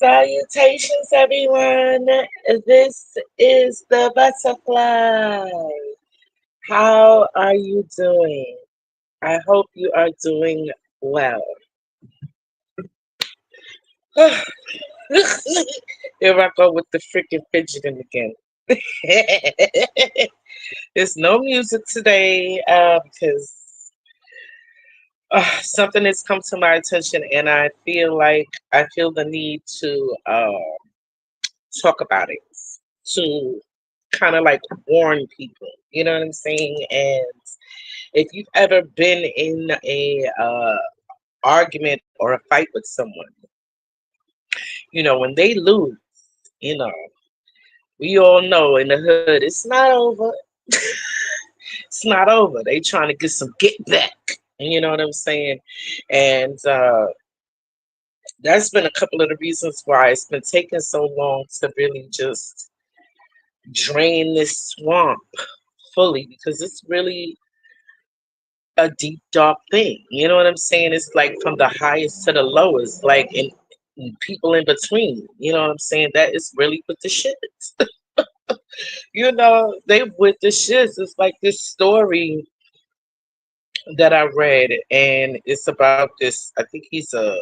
Salutations, everyone. This is the butterfly. How are you doing? I hope you are doing well. Here I go with the freaking fidgeting again. There's no music today because something has come to my attention, and I feel the need to talk about it, to kind of like warn people. You know what I'm saying? And if you've ever been in a argument or a fight with someone, when they lose, you know, we all know in the hood it's not over. It's not over. They trying to get some get back. You know what I'm saying? And that's been a couple of the reasons why it's been taking so long to really just drain this swamp fully, because it's really a deep dark thing. You know what I'm saying? It's like from the highest to the lowest, like in people in between. You know what I'm saying? That is really with the shits. They with the shits. It's like this story that I read, and it's about this. I think he's those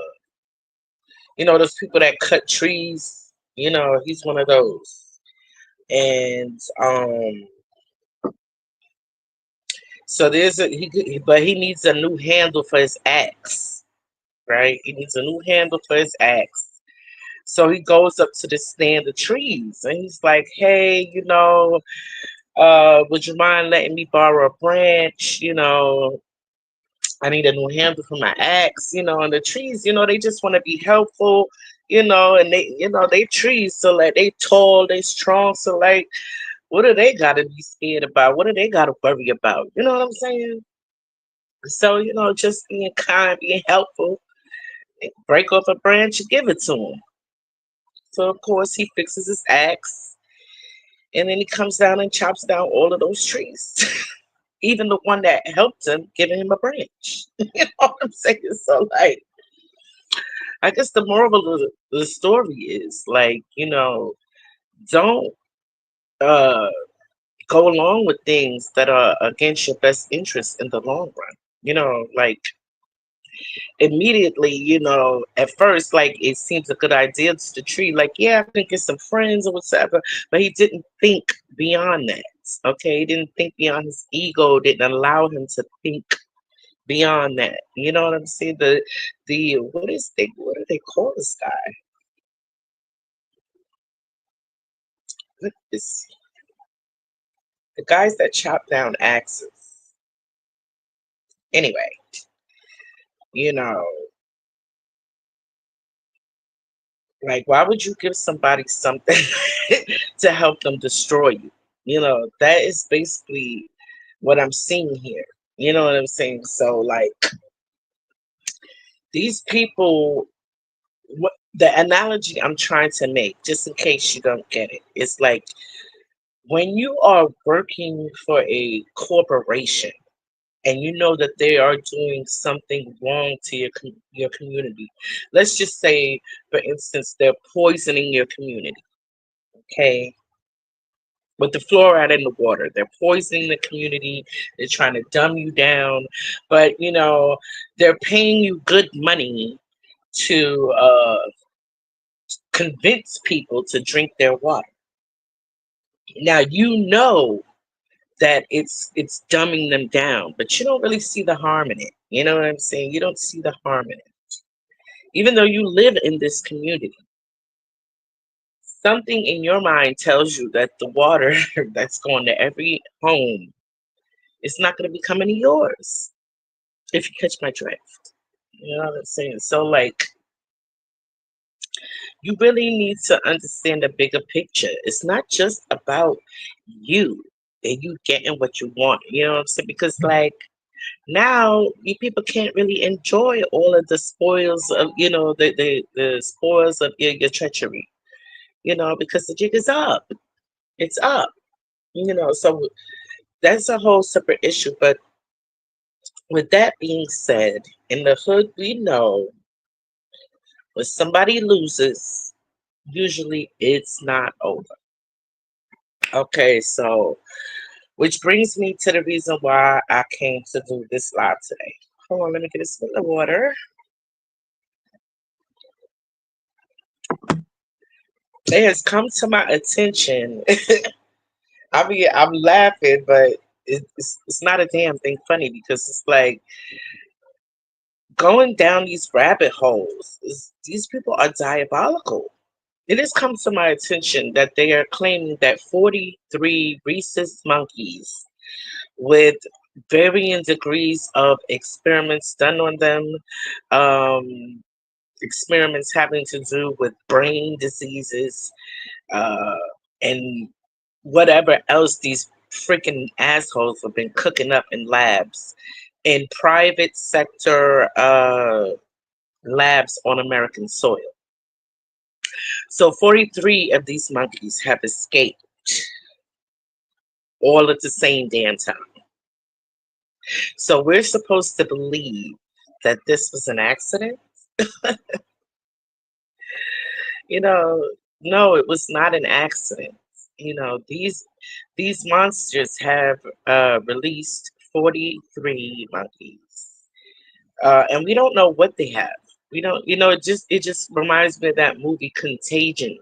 people that cut trees. He's one of those. And so but he needs a new handle for his axe, right? He needs a new handle for his axe. So he goes up to the stand of trees and he's like, hey, would you mind letting me borrow a branch? I need a new handle for my axe, and the trees, they just want to be helpful, and they trees, so like they tall, they strong, so like what do they gotta be scared about? What do they gotta worry about? You know what I'm saying? So, just being kind, being helpful, break off a branch and give it to him. So of course he fixes his axe and then he comes down and chops down all of those trees. Even the one that helped him, giving him a branch. You know what I'm saying? So like I guess the moral of the story is like, don't uh go along with things that are against your best interest in the long run. Like immediately, at first, like it seems a good idea to the tree, like, yeah, I can get some friends or whatever, but he didn't think beyond that. Okay, he didn't think beyond his ego, didn't allow him to think beyond that. You know what I'm saying? The what do they call this guy? What is the guys that chop down axes? Anyway, you know, like why would you give somebody something to help them destroy you? That is basically what I'm seeing here. You know what I'm saying? So like these people, what the analogy I'm trying to make, just in case you don't get it, is like when you are working for a corporation and you know that they are doing something wrong to your community. Let's just say, for instance, they're poisoning your community. Okay, with the fluoride in the water, they're poisoning the community. They're trying to dumb you down, but they're paying you good money to convince people to drink their water. Now that it's dumbing them down, but you don't really see the harm in it. You know what I'm saying? You don't see the harm in it. Even though you live in this community, something in your mind tells you that the water that's going to every home is not going to be coming to yours, if you catch my drift. You know what I'm saying? So, like, you really need to understand the bigger picture. It's not just about you and you getting what you want. You know what I'm saying? Because, like, now you people can't really enjoy all of the spoils of the spoils of your treachery, because the jig is up. It's up. So that's a whole separate issue. But with that being said, in the hood we know when somebody loses, Usually it's not over. Okay, so which brings me to the reason why I came to do this live today. Hold on, let me get a sip of water. It has come to my attention. I mean, I'm laughing, but it's not a damn thing funny because it's like going down these rabbit holes. These people are diabolical. It has come to my attention that they are claiming that 43 rhesus monkeys with varying degrees of experiments done on them, um, experiments having to do with brain diseases, uh, and whatever else these freaking assholes have been cooking up in labs, in private sector labs on American soil. So 43 of these monkeys have escaped all at the same damn time. So we're supposed to believe that this was an accident? You know, no, it was not an accident. These monsters have released 43 monkeys. And we don't know what they have. We don't, it just reminds me of that movie Contagion,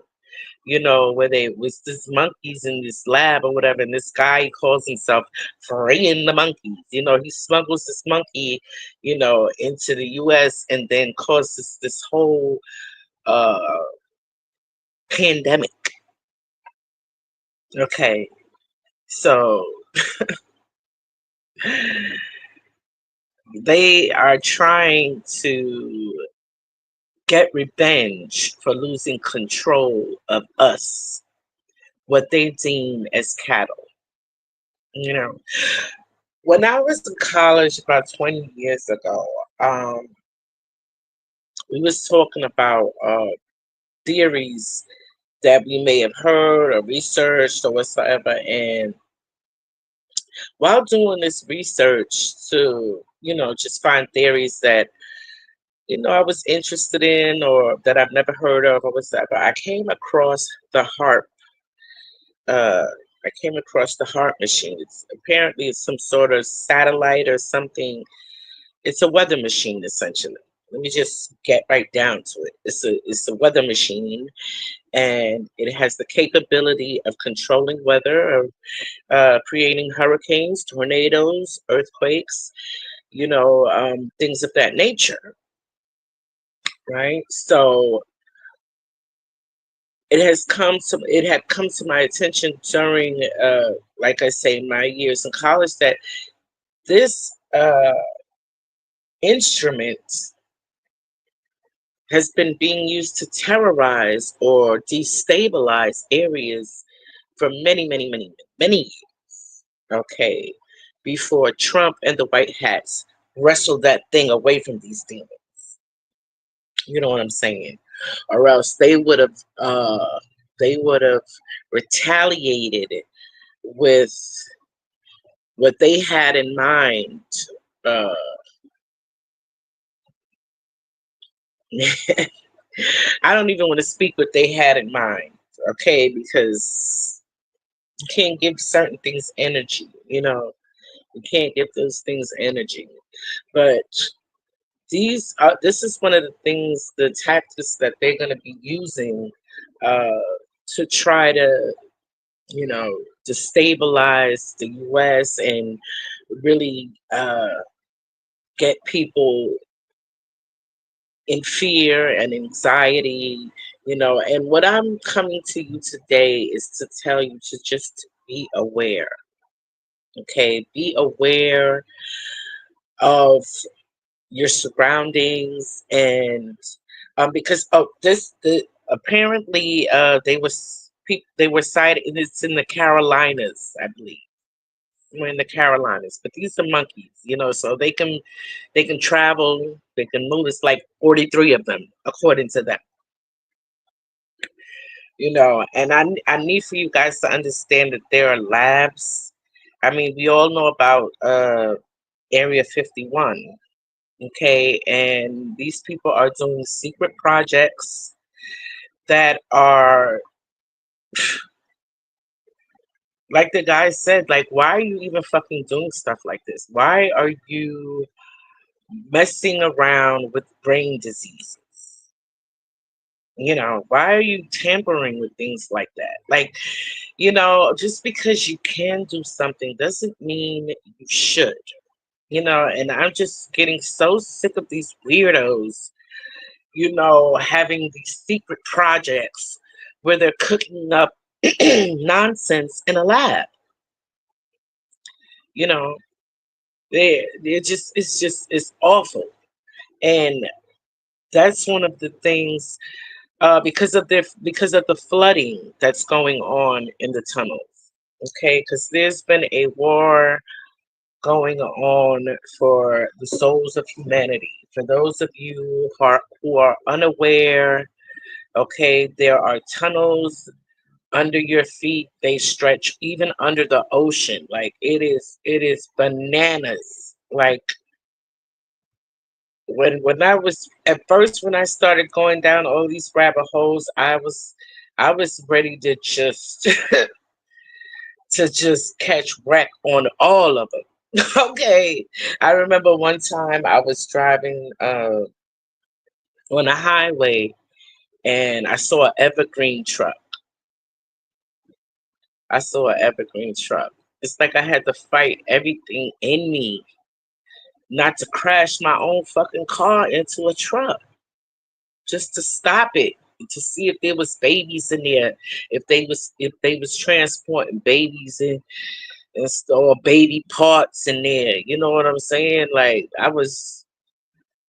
where they was this monkeys in this lab or whatever, and this guy calls himself freeing the monkeys. He smuggles this monkey, into the US and then causes this whole uh pandemic. Okay. So they are trying to get revenge for losing control of us, what they deem as cattle. You know, when I was in college about 20 years ago, um, we was talking about theories that we may have heard or researched or whatsoever. And while doing this research to, just find theories that, I was interested in or that I've never heard of or whatsoever, I came across the HARP. Uh, I came across the HARP machine. It's some sort of satellite or something. It's a weather machine essentially. Let me just get right down to it. It's a weather machine, and it has the capability of controlling weather, of creating hurricanes, tornadoes, earthquakes, things of that nature, right? So it had come to my attention during, like I say, my years in college, that this instrument has been being used to terrorize or destabilize areas for many, many, many, many years. Okay, before Trump and the White Hats wrestled that thing away from these demons. You know what I'm saying? Or else they would have retaliated with what they had in mind. Uh, I don't even want to speak what they had in mind, okay? Because you can't give certain things energy, You can't give those things energy. But this is one of the things, the tactics that they're going to be using uh, to try to, destabilize the U.S. and really get people in fear and anxiety, And what I'm coming to you today is to tell you to just be aware, okay? Be aware of your surroundings, and because apparently they were cited, and it's in the Carolinas, I believe. We're in the Carolinas, but these are monkeys, so they can travel, they can move. It's like 43 of them, according to them. And I need for you guys to understand that there are labs. I mean, we all know about Area 51, okay? And these people are doing secret projects. that are, like the guy said, like, why are you even fucking doing stuff like this? Why are you messing around with brain diseases? Why are you tampering with things like that? Like, just because you can do something doesn't mean you should. And I'm just getting so sick of these weirdos, having these secret projects where they're cooking up nonsense in a lab. You know, it's awful. And that's one of the things, because of the flooding that's going on in the tunnels. Okay, because there's been a war going on for the souls of humanity. For those of you who are unaware, okay, there are tunnels under your feet. They stretch even under the ocean. Like, it is bananas. Like, when I was at first, when I started going down all these rabbit holes, I was ready to just to just catch wreck on all of them. Okay, I remember one time I was driving on a highway, and I saw an evergreen truck. I saw an evergreen truck. It's like I had to fight everything in me not to crash my own fucking car into a truck, just to stop it, to see if there was babies in there, if they was transporting babies and store baby parts in there. You know what I'm saying? Like, I was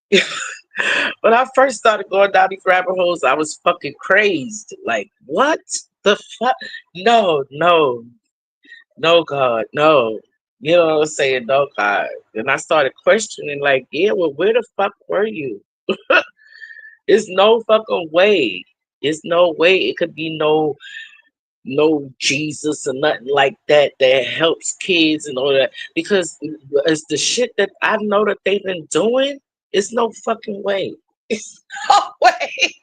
when I first started going down these rabbit holes, I was fucking crazed. Like, what the fuck? No, no, no, God, no. You know what I'm saying? No, God. And I started questioning, like, yeah, well, where the fuck were you? It's no fucking way. It's no way it could be no Jesus or nothing like that helps kids and all that. Because it's the shit that I know that they've been doing. It's no fucking way. It's no way.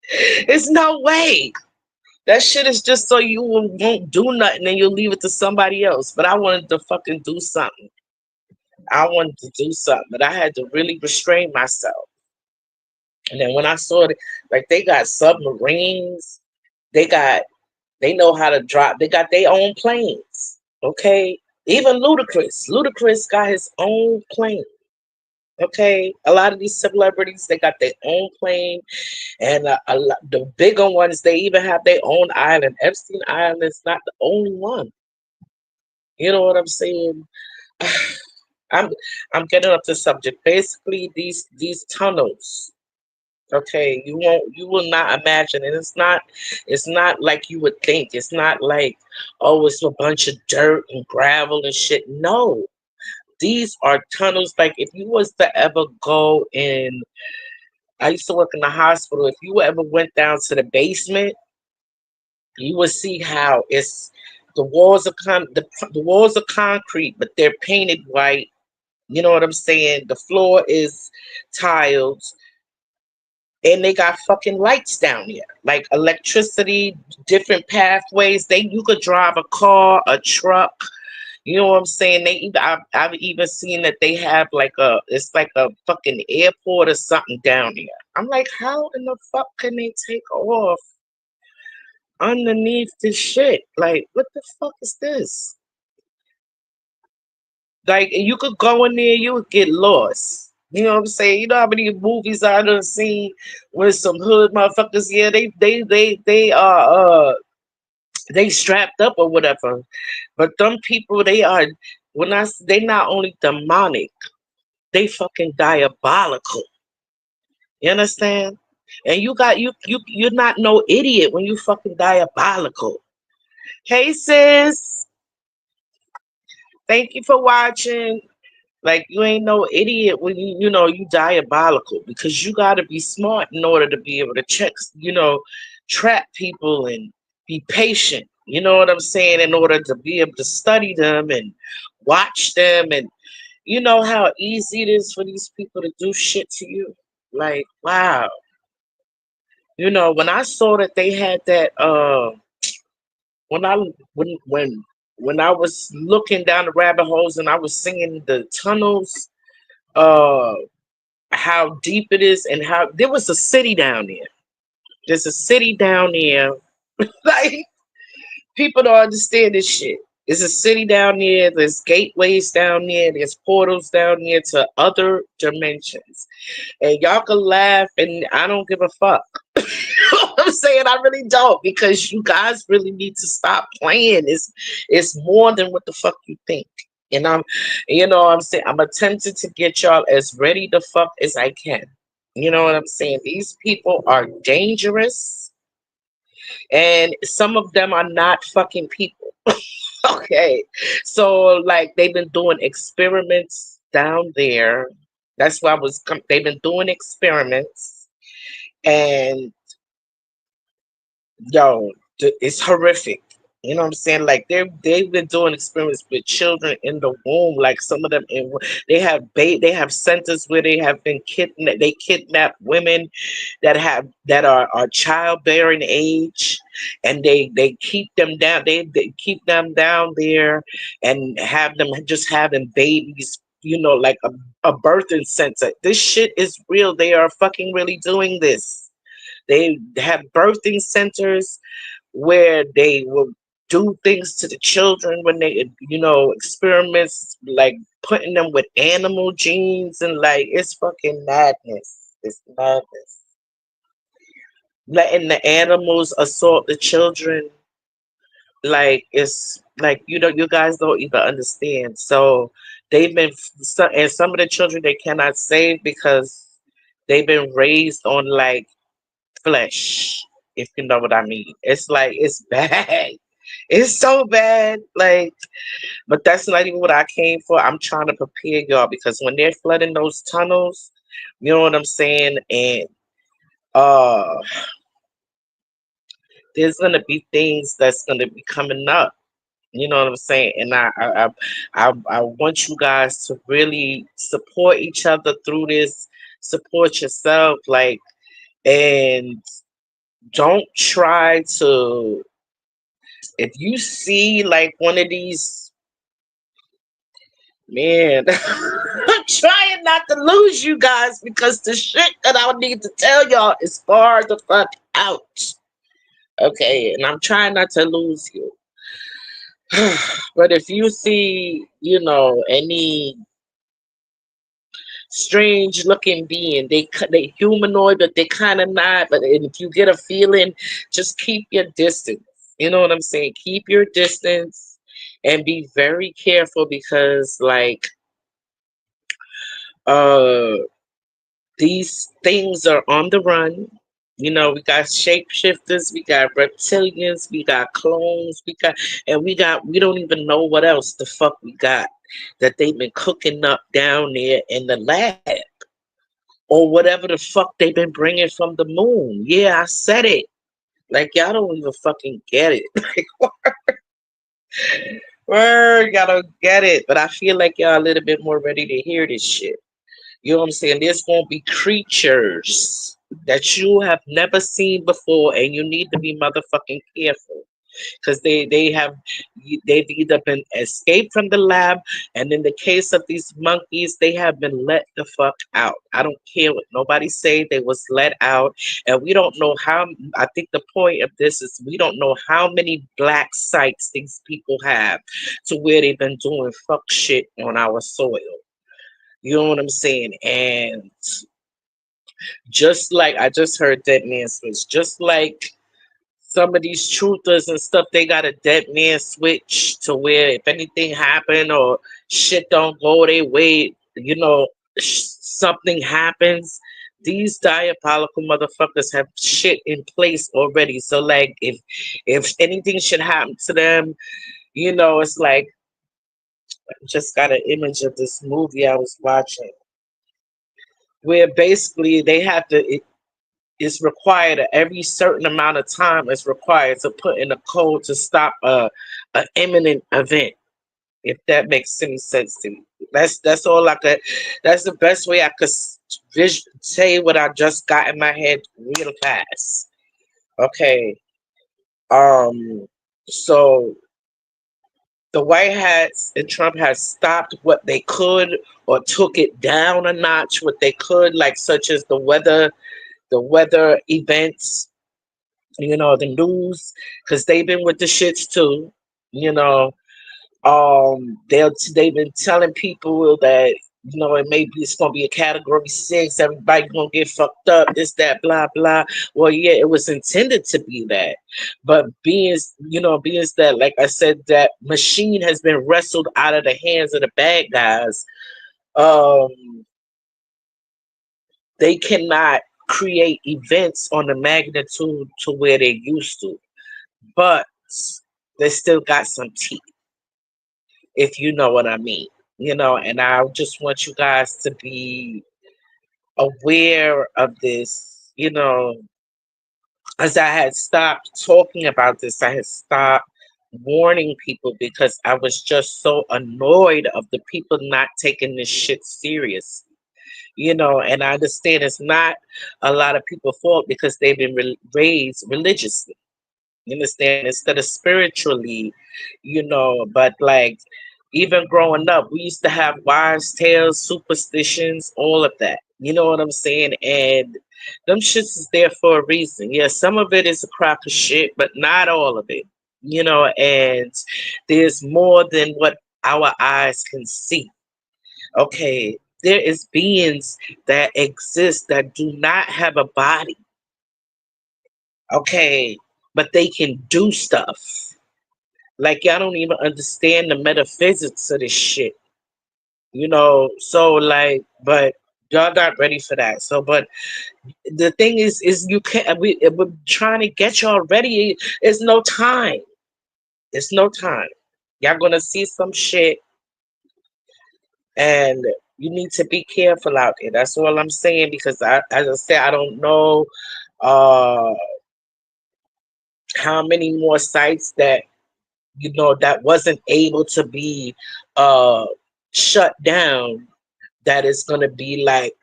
It's no way. That shit is just so you won't do nothing and you'll leave it to somebody else. But I wanted to fucking do something. I wanted to do something, but I had to really restrain myself. And then when I saw it, like, they got submarines, they got they know how to drop. They got their own planes. Okay, even Ludacris got his own plane. Okay, a lot of these celebrities, they got their own plane, and the bigger ones, they even have their own island. Epstein Island is not the only one. You know what I'm saying? I'm I'm getting up the subject. Basically, these tunnels. Okay, you will not imagine, and it's not like you would think. It's not like, oh, it's a bunch of dirt and gravel and shit. No, these are tunnels. Like, if you was to ever go in, I used to work in the hospital. If you ever went down to the basement, you would see how it's the walls are concrete, but they're painted white. You know what I'm saying? The floor is tiled, and they got fucking lights down here, like electricity, different pathways. You could drive a car, a truck. You know what I'm saying? I've even seen that they have like it's like a fucking airport or something down here. I'm like, how in the fuck can they take off underneath this shit? Like, what the fuck is this? Like, you could go in there, you would get lost. You know what I'm saying? You know how many movies I done seen with some hood motherfuckers? Yeah, they strapped up or whatever. But them people, they not only demonic, they fucking diabolical. You understand? And you're not no idiot when you fucking diabolical. Hey sis, thank you for watching. Like, you ain't no idiot when you diabolical, because you got to be smart in order to be able to trap people and be patient. You know what I'm saying? In order to be able to study them and watch them, and you know how easy it is for these people to do shit to you. Like, wow. When I saw that they had that when I when I was looking down the rabbit holes and I was seeing the tunnels, uh how deep it is, and how there was a city down there. There's a city down there. Like, people don't understand this shit. There's a city down there, there's gateways down there, there's portals down there to other dimensions. And y'all can laugh, and I don't give a fuck. I'm saying, I really don't, because you guys really need to stop playing. It's more than what the fuck you think. And I'm saying, I'm attempting to get y'all as ready to fuck as I can. You know what I'm saying? These people are dangerous, and some of them are not fucking people. Okay. So, like, they've been doing experiments down there. That's why they've been doing experiments, and yo, it's horrific. You know what I'm saying? Like, they've been doing experiments with children in the womb. Like, some of them they have centers where they have been kidnapped. They kidnap women that are childbearing age, and they keep them down. They keep them down there, and have them just having babies. Like a birthing center. This shit is real. They are fucking really doing this. They have birthing centers where they will do things to the children when experiments, like putting them with animal genes, and like, it's fucking madness. It's madness. Letting the animals assault the children, like, it's like, you guys don't even understand. So they've been and some of the children they cannot save because they've been raised on, like, flesh, if you know what I mean. It's like, it's bad. It's so bad. Like, but that's not even what I came for. I'm trying to prepare y'all, because when they're flooding those tunnels, you know what I'm saying? And uh there's gonna be things that's gonna be coming up. You know what I'm saying? And I want you guys to really support each other through this, support yourself, like, and don't try to, if you see like one of these, man, I'm trying not to lose you guys, because the shit that I need to tell y'all is far the fuck out. Okay, and I'm trying not to lose you. But if you see, any strange looking being, they humanoid, but they kind of not. But if you get a feeling, just keep your distance. You know what I'm saying? Keep your distance and be very careful, because, like, uh these things are on the run. We got shapeshifters, we got reptilians, we got clones, we don't even know what else the fuck we got that they've been cooking up down there in the lab, or whatever the fuck they've been bringing from the moon. Yeah, I said it. Like, y'all don't even fucking get it. Like, word, y'all don't get it. But I feel like y'all a little bit more ready to hear this shit. You know what I'm saying? There's gonna be creatures that you have never seen before, and you need to be motherfucking careful, because they've either been escaped from the lab, and in the case of these monkeys, they have been let the fuck out. I don't care what nobody say, they was let out, and we don't know how. I think the point of this is, we don't know how many black sites these people have, to where they've been doing fuck shit on our soil. You know what I'm saying? And just like I just heard Dead Man Switch, just like some of these truthers and stuff, they got a dead man switch, to where if anything happen or shit don't go their way, something happens. These diabolical motherfuckers have shit in place already. So, like, if anything should happen to them, it's like, I just got an image of this movie I was watching, where basically they have to. It's required at every certain amount of time. It's required to put in a code to stop a imminent event. If that makes any sense to you, that's all I could. That's the best way I could say what I just got in my head real fast. Okay. Um, so the White Hats and Trump has stopped what they could or took it down a notch what they could, like such as the weather events, the news, because they've been with the shits too. You know, they've been telling people that it may be it's gonna be a category 6, everybody gonna get fucked up, this, that, blah, blah. Well, yeah, it was intended to be that. But being that, like I said, that machine has been wrestled out of the hands of the bad guys, um, they cannot create events on the magnitude to where they used to. But they still got some teeth, if you know what I mean. And I just want you guys to be aware of this, as I had stopped talking about this, I had stopped warning people because I was just so annoyed of the people not taking this shit serious. And I understand it's not a lot of people's fault because they've been raised religiously. You understand? Instead of spiritually, but like even growing up, we used to have wives' tales, superstitions, all of that. You know what I'm saying? And them shits is there for a reason. Yeah, some of it is a crock of shit, but not all of it. And there's more than what our eyes can see. Okay. There is beings that exist that do not have a body. Okay. But they can do stuff. Like y'all don't even understand the metaphysics of this shit. So like, but y'all not ready for that. So, but the thing is you can't. We're trying to get y'all ready. It's no time. It's no time. Y'all gonna see some shit, and you need to be careful out there. That's all I'm saying because as I said, I don't know uh how many more sites that wasn't able to be uh shut down that is going to be like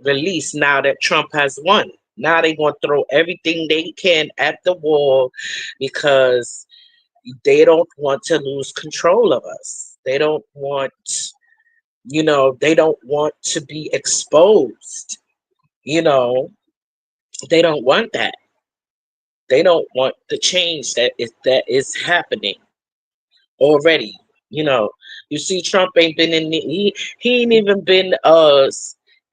released now that Trump has won. Now they're going to throw everything they can at the wall because they don't want to lose control of us. They don't want to be exposed. You know, they don't want that. They don't want the change that is happening already. You know, you see, Trump ain't been he ain't even been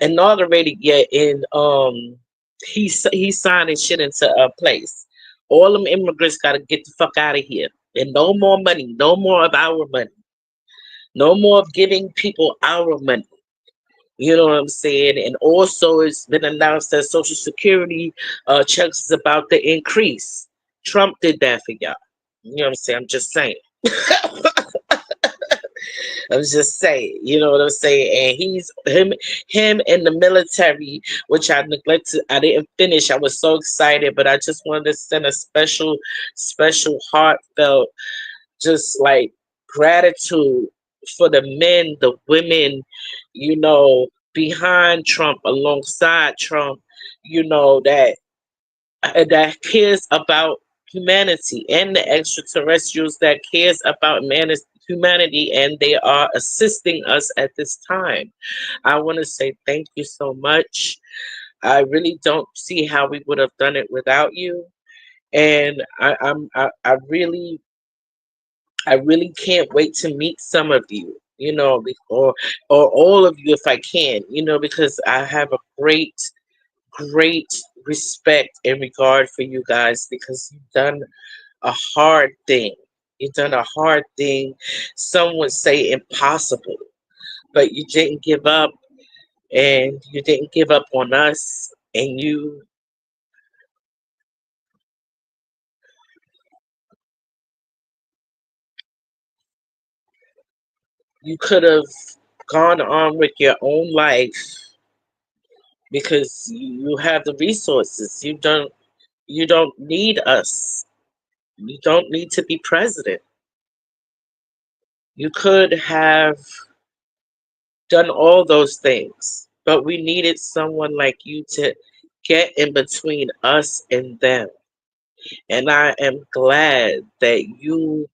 inaugurated yet. He's signing shit into a place. All them immigrants got to get the fuck out of here, and no more money, no more of our money, no more of giving people our money. You know what I'm saying? And also, it's been announced that Social Security checks is about to increase. Trump did that for y'all. You know what I'm saying? I'm just saying. I was just saying, you know what I'm saying? And him in the military, which I neglected. I didn't finish. I was so excited, but I just wanted to send a special, heartfelt, just like gratitude for the men, the women, behind Trump, alongside Trump, that cares about humanity and the extraterrestrials that cares about humanity, and they are assisting us at this time. I want to say thank you so much. I really don't see how we would have done it without you, and I really can't wait to meet some of you, or all of you if I can, because I have a great respect and regard for you guys because you've done a hard thing. You've done a hard thing. Some would say impossible, but you didn't give up, and you didn't give up on us, and you could have gone on with your own life because you have the resources. You don't need us. You don't need to be president. You could have done all those things, but we needed someone like you to get in between us and them. And I am glad that you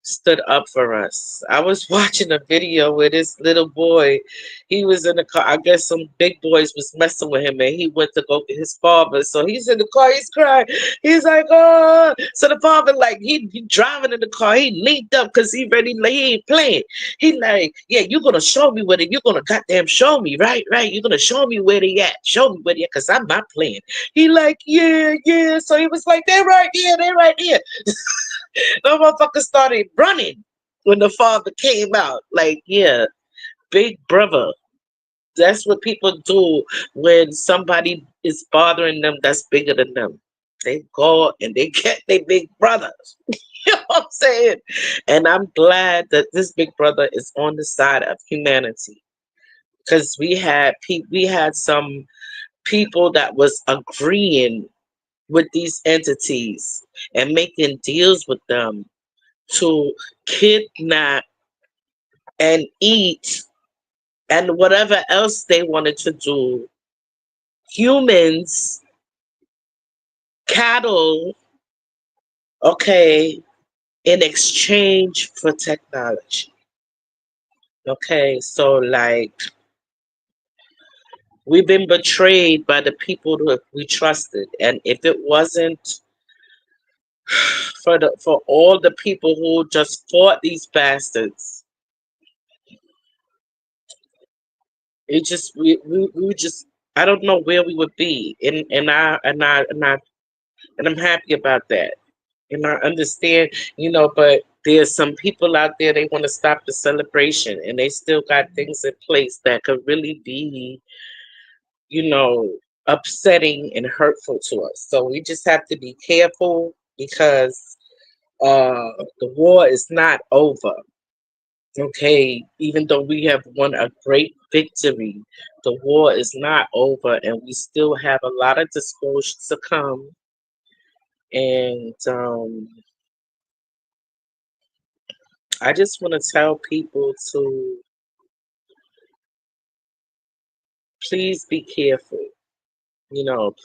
stood up for us. I was watching a video where this little boy, he was in the car. I guess some big boys was messing with him, and he went to go get his father. So he's in the car, he's crying. He's like, oh. So the father, like, he driving in the car. He linked up because he ready, like, he ain't playing. He like, yeah, you're gonna show me where they, you're gonna goddamn show me, right? Right. You're gonna show me where they at. Show me where they at, because I'm not playing. He like, yeah, yeah. So he was like, they're right here, they're right here. The motherfucker started running when the father came out. Like, yeah, big brother. That's what people do when somebody is bothering them that's bigger than them. They go and they get their big brothers. You know what I'm saying? And I'm glad that this big brother is on the side of humanity. Because we had some people that was agreeing with these entities and making deals with them to kidnap and eat and whatever else they wanted to do, humans, cattle, okay, in exchange for technology. Okay, so like we've been betrayed by the people that we trusted, and if it wasn't for all the people who just fought these bastards, it just we would just, I don't know where we would be, and I'm happy about that. And I understand, but there's some people out there, they want to stop the celebration and they still got things in place that could really be, you know, upsetting and hurtful to us. So we just have to be careful because the war is not over. Okay, even though we have won a great victory, the war is not over, and we still have a lot of disclosures to come. And I just want to tell people to please be careful.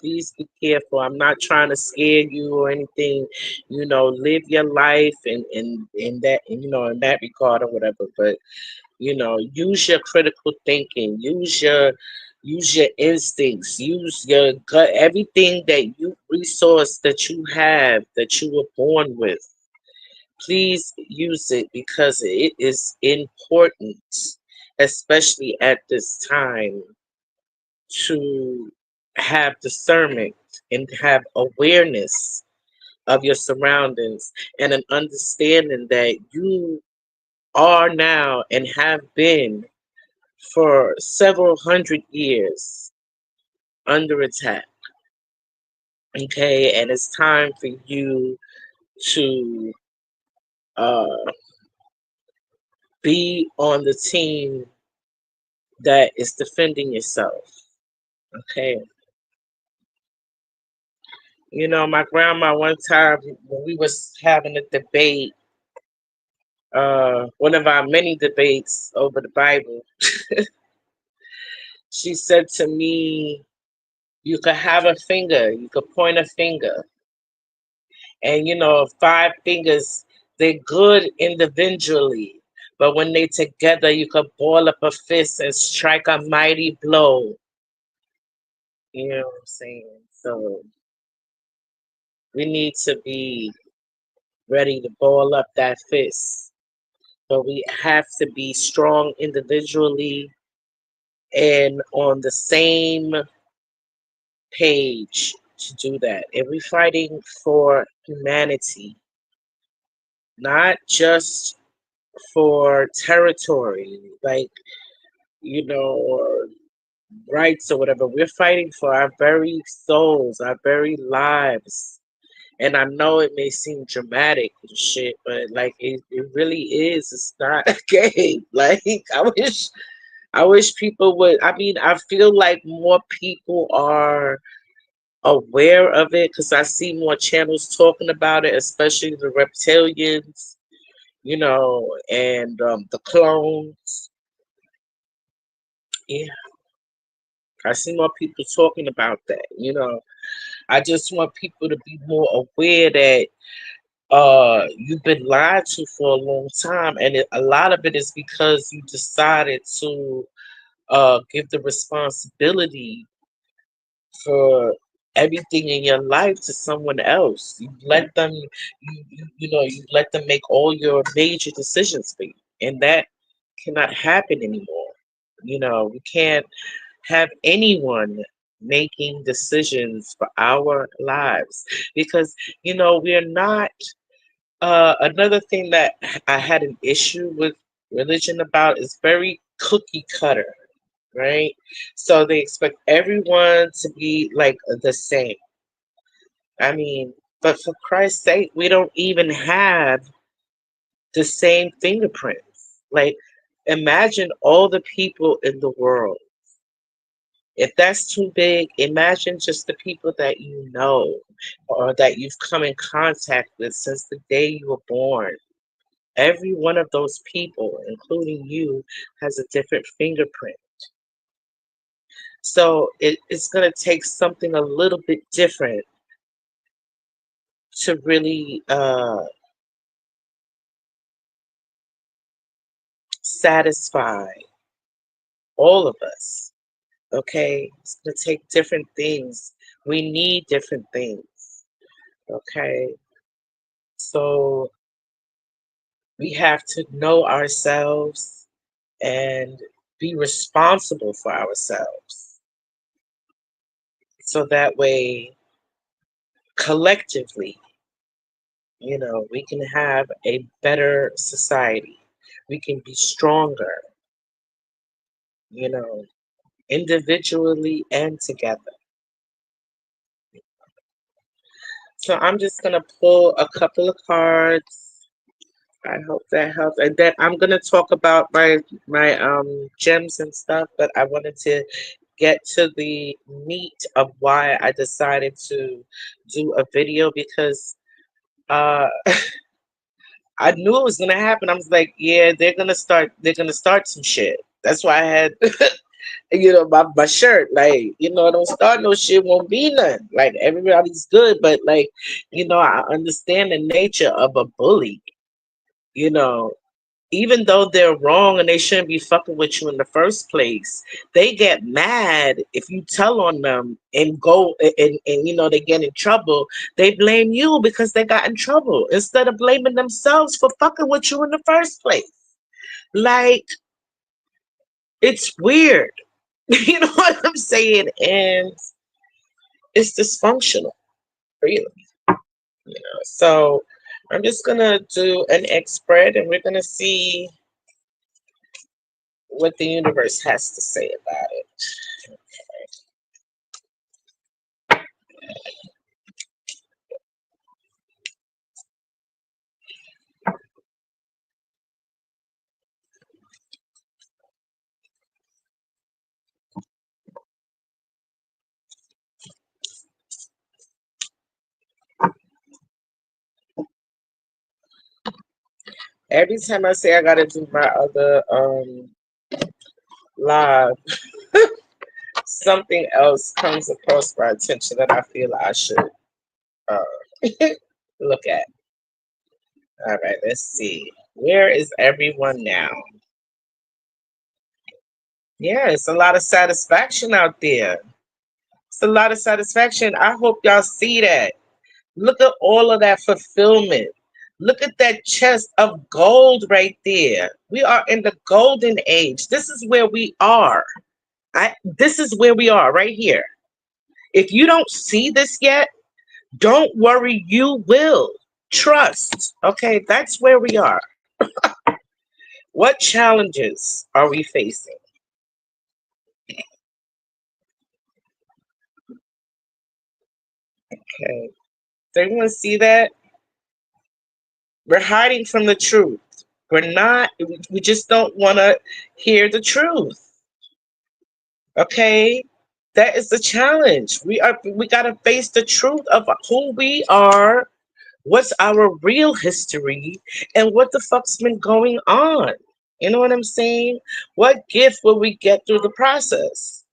Please be careful. I'm not trying to scare you or anything. Live your life in that, in that regard or whatever. But use your critical thinking. Use your instincts. Use your gut. Everything that you resource that you have that you were born with. Please use it because it is important, especially at this time, to have discernment and have awareness of your surroundings and an understanding that you are now and have been for several hundred years under attack. Okay, and it's time for you to uh, be on the team that is defending yourself. Okay. My grandma one time when we was having a debate, one of our many debates over the Bible, she said to me, you could have a finger, you could point a finger, and five fingers, they're good individually, but when they together, you could ball up a fist and strike a mighty blow. You know what I'm saying? So we need to be ready to ball up that fist. But we have to be strong individually and on the same page to do that. And we're fighting for humanity, not just for territory, like, or rights or whatever. We're fighting for our very souls, our very lives. And I know it may seem dramatic and shit, but like it really is. It's not a game. Like I wish people would. I mean, I feel like more people are aware of it because I see more channels talking about it, especially the reptilians, and the clones. Yeah, I see more people talking about that. I just want people to be more aware that you've been lied to for a long time, and a lot of it is because you decided to give the responsibility for everything in your life to someone else. You let them, you let them make all your major decisions for you, and that cannot happen anymore. We can't have anyone making decisions for our lives because we're not. Another thing that I had an issue with religion about is very cookie cutter, right? So they expect everyone to be like the same. I mean, but for Christ's sake, we don't even have the same fingerprints. Like, imagine all the people in the world. If that's too big, imagine just the people that you know or that you've come in contact with since the day you were born. Every one of those people, including you, has a different fingerprint. So it's going to take something a little bit different to really satisfy all of us. Okay, it's going to take different things. We need different things. Okay, so we have to know ourselves and be responsible for ourselves. So that way, collectively, we can have a better society. We can be stronger, you know, individually and together. So I'm just gonna pull a couple of cards. I hope that helps. And then I'm gonna talk about my gems and stuff, but I wanted to get to the meat of why I decided to do a video because uh I knew it was gonna happen. I was like, yeah, they're gonna start some shit. That's why I had my shirt, like, don't start no shit, won't be none. Like everybody's good, but like, I understand the nature of a bully, you know. Even though they're wrong and they shouldn't be fucking with you in the first place, they get mad if you tell on them and go and they get in trouble. They blame you because they got in trouble instead of blaming themselves for fucking with you in the first place. Like, it's weird. You know what I'm saying? And it's dysfunctional, really. So I'm just gonna do an X spread and we're gonna see what the universe has to say about it. Every time I say I gotta do my other live, something else comes across my attention that I feel I should uh, look at. All right, let's see. Where is everyone now? Yeah, it's a lot of satisfaction out there. It's a lot of satisfaction. I hope y'all see that. Look at all of that fulfillment. Look at that chest of gold right there. We are in the golden age. This is where we are. This is where we are right here. If you don't see this yet, don't worry, you will. Trust. Okay, that's where we are. What challenges are we facing? Okay. Does everyone see that? We're hiding from the truth. We're not, we just don't want to hear the truth. Okay? That is the challenge. We got to face the truth of who we are, what's our real history, and what the fuck's been going on. You know what I'm saying? What gift will we get through the process?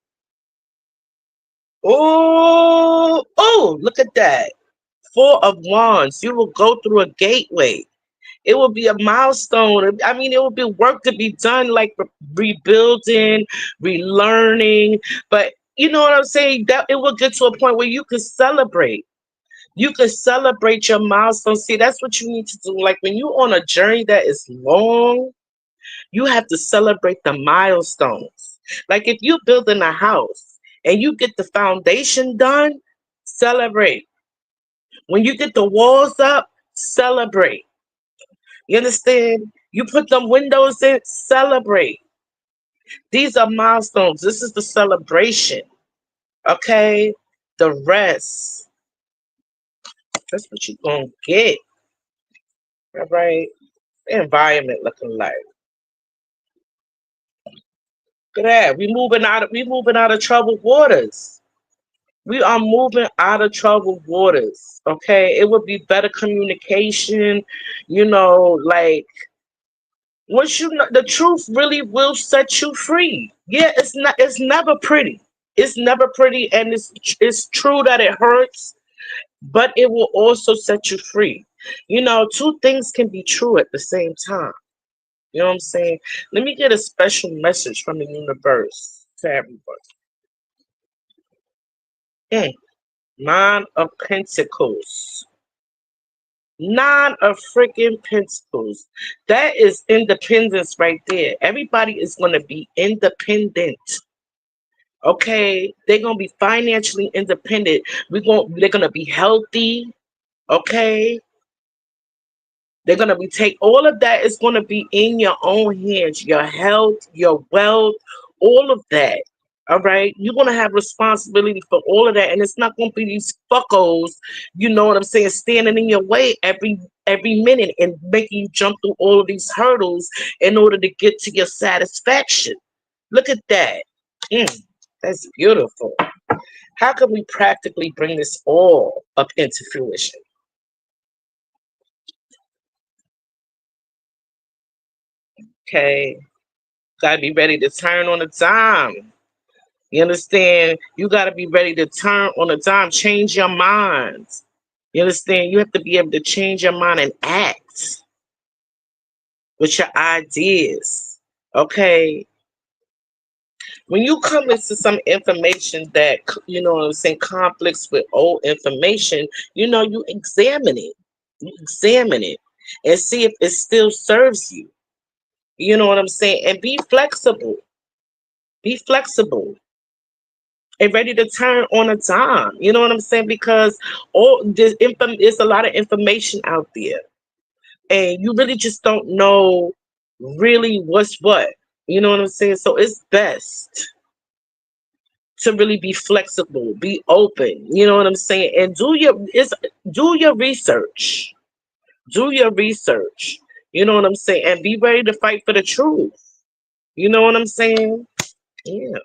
Oh, Oh, look at that. Four of Wands. You will go through a gateway. It will be a milestone. I mean, it will be work to be done, like rebuilding, relearning. But you know what I'm saying? That it will get to a point where you can celebrate. You can celebrate your milestone. See, that's what you need to do. Like when you're on a journey that is long, you have to celebrate the milestones. Like if you're building a house and you get the foundation done, celebrate. When you get the walls up, celebrate. You understand? You put them windows in, celebrate. These are milestones. This is the celebration. Okay? The rest, that's what you're going to get. All right? The environment looking like. Look at that. We moving out of troubled waters. We are moving out of troubled waters. Okay? It would be better communication, like once you know the truth really will set you free. Yeah, it's never pretty. It's never pretty, and it's true that it hurts, but it will also set you free. Two things can be true at the same time. You know what I'm saying? Let me get a special message from the universe to everybody. Mm, Nine of Pentacles. Nine of freaking Pentacles. That is independence right there. Everybody is going to be independent. Okay, they're gonna be financially independent. They're gonna be healthy. Okay, they're gonna be take all of that is gonna be in your own hands. Your health, your wealth, all of that. All right, you're gonna have responsibility for all of that, and it's not gonna be these fuckos. You know what I'm saying? Standing in your way every minute and making you jump through all of these hurdles in order to get to your satisfaction. Look at that. Mm, that's beautiful. How can we practically bring this all up into fruition? Okay, gotta be ready to turn on a dime. You understand? You gotta be ready to turn on a dime, change your minds. You understand? You have to be able to change your mind and act with your ideas. Okay, when you come into some information that what I'm saying, conflicts with old information, you examine it. You examine it and see if it still serves you. You know what I'm saying? And be flexible. Be flexible and ready to turn on a dime. You know what I'm saying? Because there's a lot of information out there, and you really just don't know really what's what. You know what I'm saying? So it's best to really be flexible, be open. You know what I'm saying? And do your research. Do your research. You know what I'm saying? And be ready to fight for the truth. You know what I'm saying? Yeah,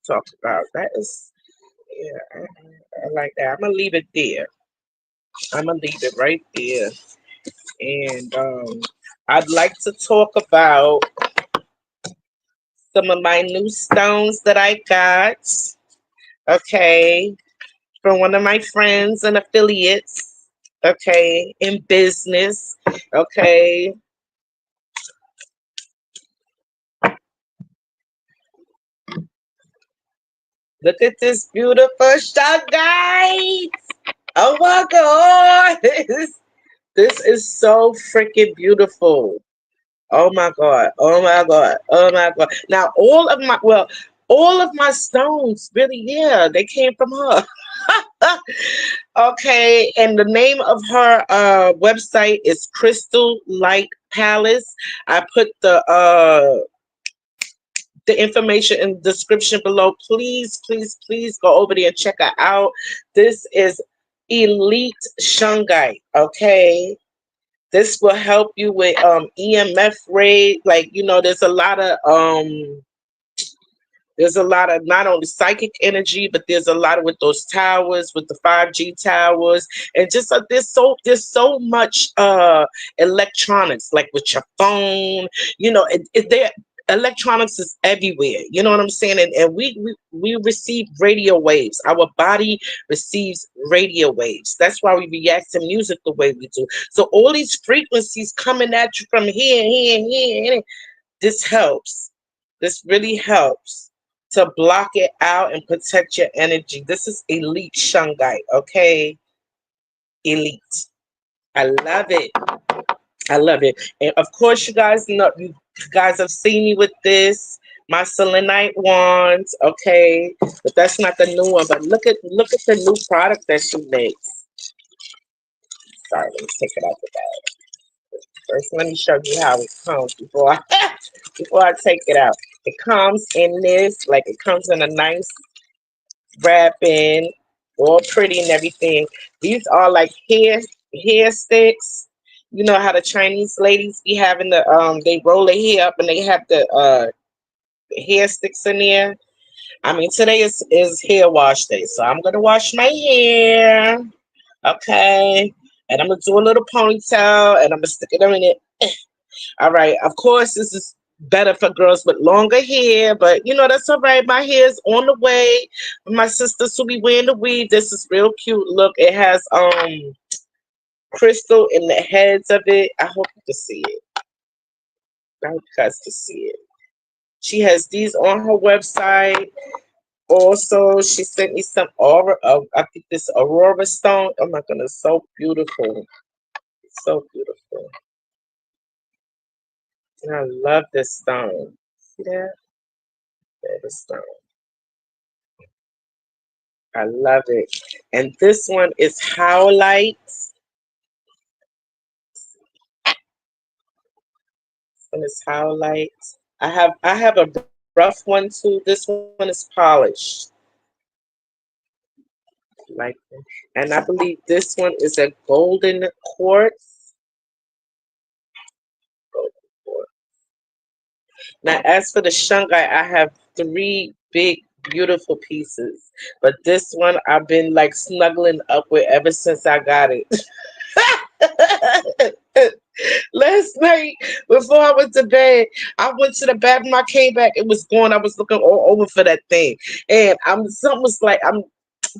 talk about that is yeah, I like that. I'm gonna leave it there. I'm gonna leave it right there. And I'd like to talk about some of my new stones that I got. Okay, from one of my friends and affiliates. Okay, in business. Okay, look at this beautiful shot, guys. Oh my god, this is so freaking beautiful. Oh my god. Oh my god. Oh my god. Now all of my stones, really, yeah, they came from her. Okay, and the name of her website is Crystal Light Palace. I put the information in the description below. Please, please, please go over there and check her out. This is Elite Shungite. Okay, this will help you with EMF rate. Like, there's a lot of not only psychic energy, but there's a lot of with those towers, with the 5G towers, and just there's so much electronics, like with your phone. There. electronics is everywhere. You know what I'm saying? And we receive radio waves. Our body receives radio waves. That's why we react to music the way we do. So all these frequencies coming at you from here and here and here, and this helps. This really helps to block it out and protect your energy. This is elite shungite, okay? Elite. I love it. I love it. And of course, you guys have seen me with this, my selenite wands, okay? But that's not the new one. But look at the new product that she makes. Sorry, let me take it out the bag. First, let me show you how it comes before I before I take it out. It comes in this, like it comes in a nice wrapping, all pretty and everything. These are like hair sticks. You know how the Chinese ladies be having they roll their hair up and they have the hair sticks in there. I mean today is hair wash day, so I'm gonna wash my hair. Okay. And I'm gonna do a little ponytail and I'm gonna stick it in it. All right. Of course, this is better for girls with longer hair, but you know that's all right. My hair is on the way. My sisters will be wearing the weave. This is real cute. Look, it has crystal in the heads of it. I hope you can see it. I hope you guys can see it. She has these on her website. Also, she sent me some aura. I think this aurora stone. Oh my goodness, so beautiful. So beautiful. And I love this stone. See that? There's the stone. I love it. And this one is Howlite. This one is Howlite. I have a rough one too. This one is polished. Like and I believe this one is a golden quartz. Golden quartz. Now as for the shungite, I have three big beautiful pieces. But this one I've been like snuggling up with ever since I got it. Last night, before I went to bed, I went to the bathroom. I came back, it was gone. I was looking all over for that thing, and something was like, I'm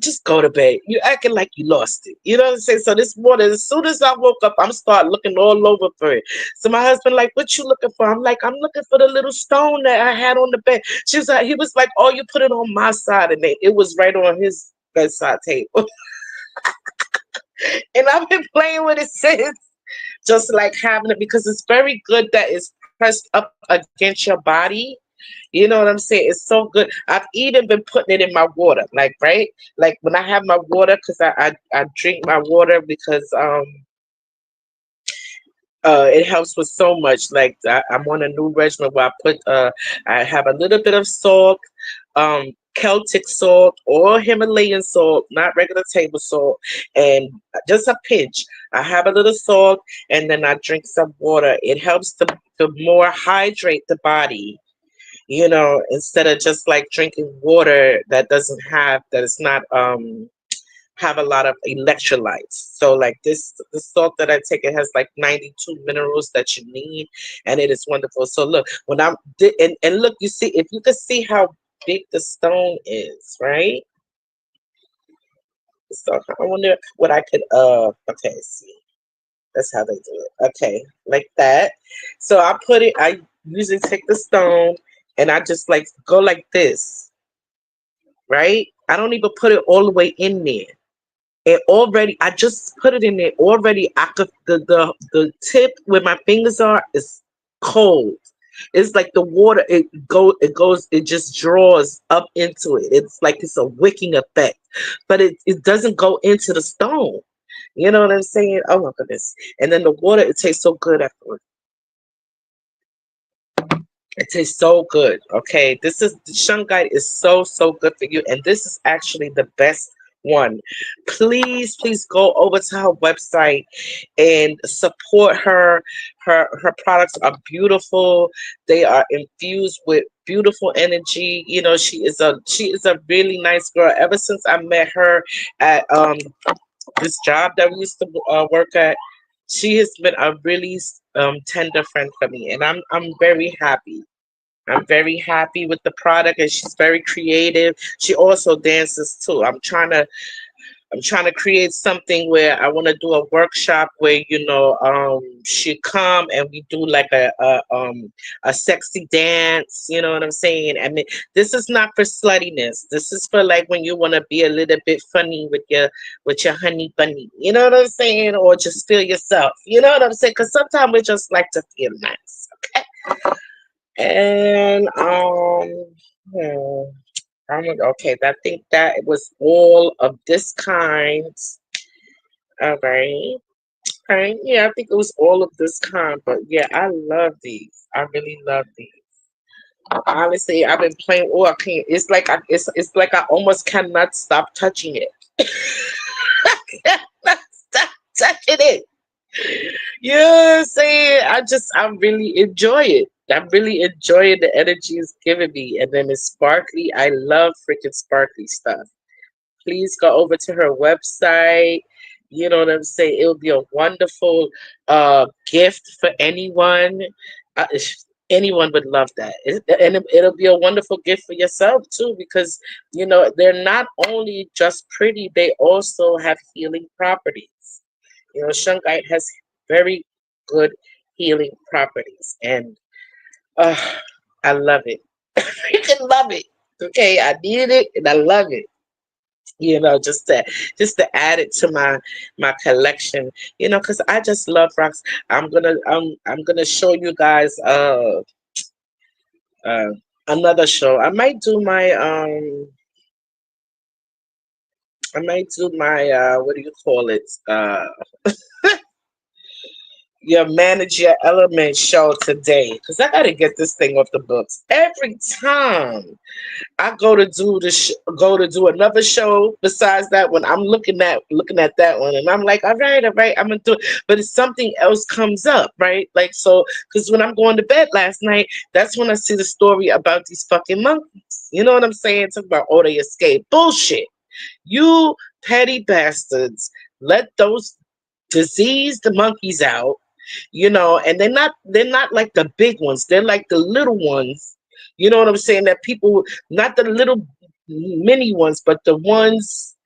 just go to bed. You acting like you lost it. You know what I'm saying? So this morning, as soon as I woke up, I'm start looking all over for it. So my husband like, what you looking for? I'm like, I'm looking for the little stone that I had on the bed. He was like, oh, you put it on my side, and it was right on his bedside table, and I've been playing with it since. Just like having it because it's very good that it's pressed up against your body. You know what I'm saying? It's so good. I've even been putting it in my water, like right, like when I have my water, because I drink my water because it helps with so much. Like I'm on a new regimen where I have a little bit of salt, Celtic salt or Himalayan salt, not regular table salt, and just a pinch. I have a little salt, and then I drink some water. It helps to more hydrate the body. Instead of just like drinking water that is not have a lot of electrolytes. So like the salt that I take, it has like 92 minerals that you need, and it is wonderful. So look, and look, you see, if you could see how big the stone is, right? So I wonder what I could okay, see. That's how they do it. Okay, like that. So I usually take the stone and I just like go like this, right? I don't even put it all the way in there. It already, I just put it in there already. I could the tip where my fingers are is cold. It's like the water, it just draws up into it. It's like it's a wicking effect, but it doesn't go into the stone. You know what I'm saying? Oh my goodness. And then the water, it tastes so good afterwards. It tastes so good. Okay. The shungite is so good for you. And this is actually the best one. Please go over to her website and support her. Her products are beautiful. They are infused with beautiful energy. She is a really nice girl. Ever since I met her at this job that we used to work at, she has been a really tender friend for me, and I'm very happy. I'm very happy with the product, and she's very creative. She also dances too. I'm trying to create something where I want to do a workshop where she come and we do like a sexy dance. You know what I'm saying? I mean, this is not for sluttiness. This is for like when you want to be a little bit funny with your honey bunny. You know what I'm saying? Or just feel yourself. You know what I'm saying? Because sometimes we just like to feel nice. Okay. And hmm, okay, I think that it was all of this kind. All right. Okay. Yeah, I think it was all of this kind. But yeah, I love these. I really love these. Honestly, I've been playing. Oh, I can't. It's like I almost cannot stop touching it. I cannot stop touching it. You know what I'm saying? I really enjoy it. I'm really enjoying the energy it's giving me. And then it's sparkly. I love freaking sparkly stuff. Please go over to her website. You know what I'm saying? It would be a wonderful gift for anyone. Uh, Anyone would love that. It'll be a wonderful gift for yourself too, because they're not only just pretty, they also have healing properties. Shungite has very good healing properties, and uh, I love it. I freaking love it. Okay, I needed it, and I love it. Just to add it to my collection. Because I just love rocks. I'm gonna show you guys uh another show. I might do my what do you call it? Your manager element show today, because I gotta get this thing off the books. Every time I go to do another show besides that one, I'm looking at that one, and I'm like, all right, I'm gonna do it. But if something else comes up, right? Like so, because when I'm going to bed last night, that's when I see the story about these fucking monkeys. You know what I'm saying? Talk about, oh, they escaped. Bullshit. You petty bastards. Let those diseased monkeys out. And they're not like the big ones. They're like the little ones. You know what I'm saying? That people, not the little mini ones, but the ones.